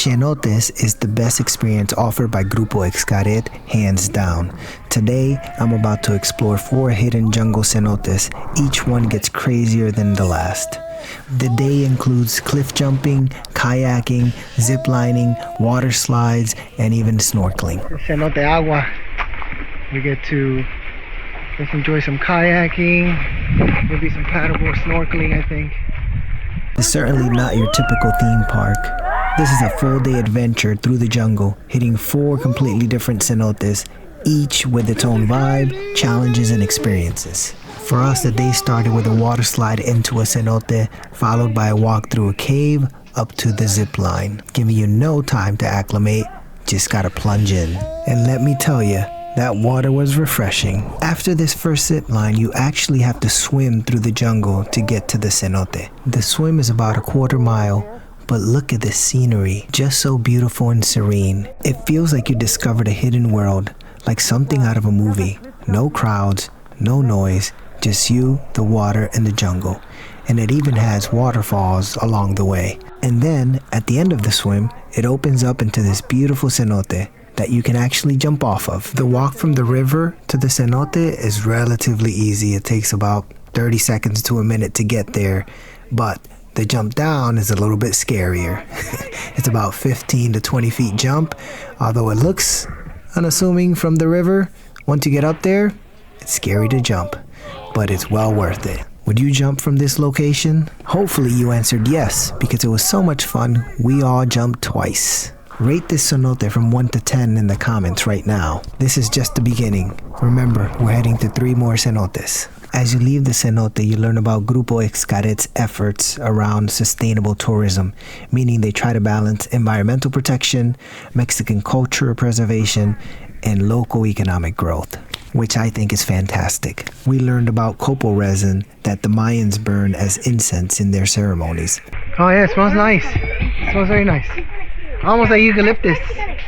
Cenotes is the best experience offered by Grupo Xcaret, hands down. Today, I'm about to explore 4 hidden jungle cenotes. Each one gets crazier than the last. The day includes cliff jumping, kayaking, ziplining, water slides, and even snorkeling. Cenote agua. We get to just enjoy some kayaking, maybe some paddleboard snorkeling, I think. It's certainly not your typical theme park. This is a full-day adventure through the jungle, hitting 4 completely different cenotes, each with its own vibe, challenges, and experiences. For us, the day started with a water slide into a cenote, followed by a walk through a cave up to the zip line, giving you no time to acclimate, just gotta plunge in. And let me tell you, that water was refreshing. After this first zip line, you actually have to swim through the jungle to get to the cenote. The swim is about a 1/4 mile, but look at the scenery, just so beautiful and serene. It feels like you discovered a hidden world, like something out of a movie. No crowds, no noise, just you, the water, and the jungle. And it even has waterfalls along the way. And then, at the end of the swim, it opens up into this beautiful cenote that you can actually jump off of. The walk from the river to the cenote is relatively easy. It takes about 30 seconds to a minute to get there, but the jump down is a little bit scarier. It's about 15 to 20 feet jump, although it looks unassuming from the river. Once you get up there, it's scary to jump, but it's well worth it. Would you jump from this location? Hopefully you answered yes, because it was so much fun, we all jumped twice. Rate this cenote from 1 to 10 in the comments right now. This is just the beginning. Remember, we're heading to 3 more cenotes. As you leave the cenote, you learn about Grupo Xcaret's efforts around sustainable tourism, meaning they try to balance environmental protection, Mexican culture preservation, and local economic growth, which I think is fantastic. We learned about copal resin that the Mayans burn as incense in their ceremonies. Oh yeah, it smells nice. It smells very nice. Almost like eucalyptus.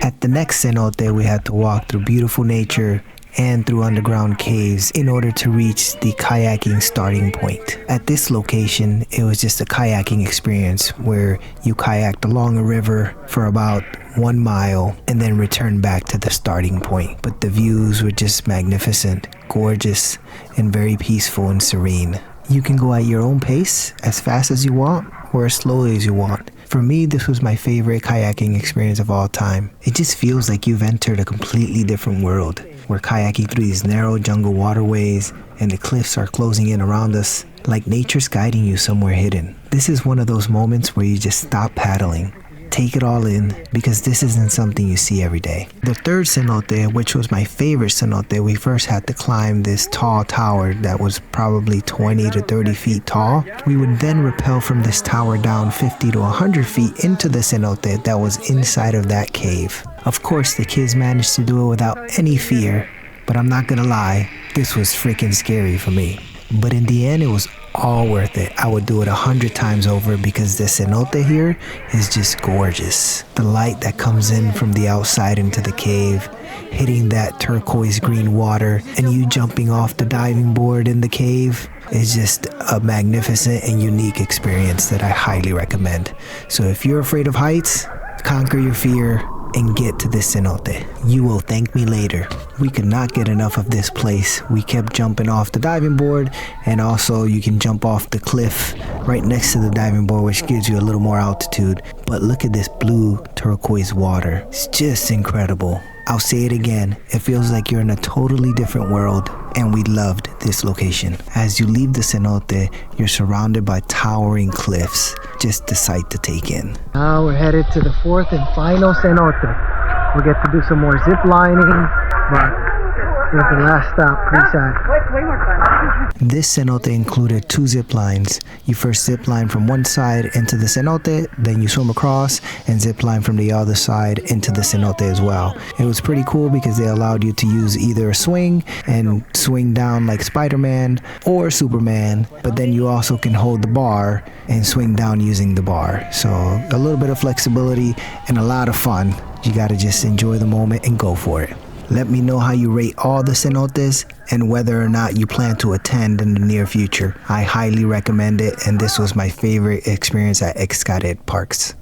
At the next cenote, we had to walk through beautiful nature and through underground caves in order to reach the kayaking starting point. At this location, it was just a kayaking experience where you kayaked along a river for about 1 mile and then returned back to the starting point. But the views were just magnificent, gorgeous, and very peaceful and serene. You can go at your own pace, as fast as you want or as slowly as you want. For me, this was my favorite kayaking experience of all time. It just feels like you've entered a completely different world. We're kayaking through these narrow jungle waterways, and the cliffs are closing in around us, like nature's guiding you somewhere hidden. This is one of those moments where you just stop paddling. Take it all in, because this isn't something you see every day. The third cenote, which was my favorite cenote, we first had to climb this tall tower that was probably 20 to 30 feet tall. We would then rappel from this tower down 50 to 100 feet into the cenote that was inside of that cave. Of course, the kids managed to do it without any fear, but I'm not gonna lie, this was freaking scary for me. But in the end, it was all worth it. I would do it 100 times over because the cenote here is just gorgeous. The light that comes in from the outside into the cave, hitting that turquoise green water, and you jumping off the diving board in the cave is just a magnificent and unique experience that I highly recommend. So if you're afraid of heights, conquer your fear and get to this cenote. You will thank me later. We could not get enough of this place. We kept jumping off the diving board, and also you can jump off the cliff right next to the diving board, which gives you a little more altitude. But look at this blue turquoise water. It's just incredible. I'll say it again, it feels like you're in a totally different world, and we loved this location. As you leave the cenote, you're surrounded by towering cliffs, just a sight to take in. Now we're headed to the 4th and final cenote. We get to do some more zip lining, but this is the last stop, pretty sad. This cenote included 2 zip lines. You first zip line from one side into the cenote, then you swim across and zip line from the other side into the cenote as well. It was pretty cool because they allowed you to use either a swing and swing down like Spider-Man or Superman, but then you also can hold the bar and swing down using the bar. So a little bit of flexibility and a lot of fun. You gotta just enjoy the moment and go for it. Let me know how you rate all the cenotes and whether or not you plan to attend in the near future. I highly recommend it, and this was my favorite experience at Xcaret Parks.